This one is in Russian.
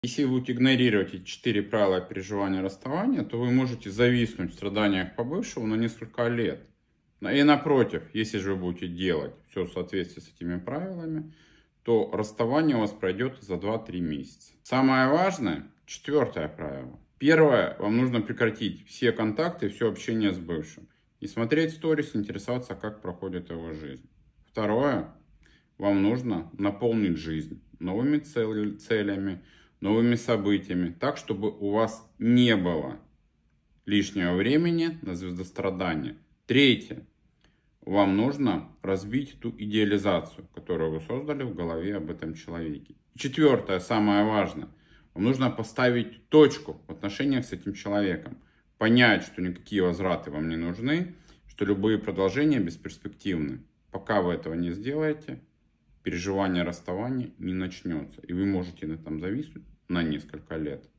Если вы будете игнорировать эти 4 правила переживания расставания, то вы можете зависнуть в страданиях по бывшему на несколько лет. И напротив, если же вы будете делать все в соответствии с этими правилами, то расставание у вас пройдет за 2-3 месяца. Самое важное, 4-е правило. Первое, вам нужно прекратить все контакты, все общение с бывшим. Не смотреть сторис, интересоваться, как проходит его жизнь. Второе, вам нужно наполнить жизнь новыми целями, новыми событиями, так, чтобы у вас не было лишнего времени на звездострадание. Третье, вам нужно разбить ту идеализацию, которую вы создали в голове об этом человеке. Четвертое, самое важное, вам нужно поставить точку в отношениях с этим человеком. Понять, что никакие возвраты вам не нужны, что любые продолжения бесперспективны. Пока вы этого не сделаете, переживание расставания не начнется. И вы можете на этом зависнуть на несколько лет.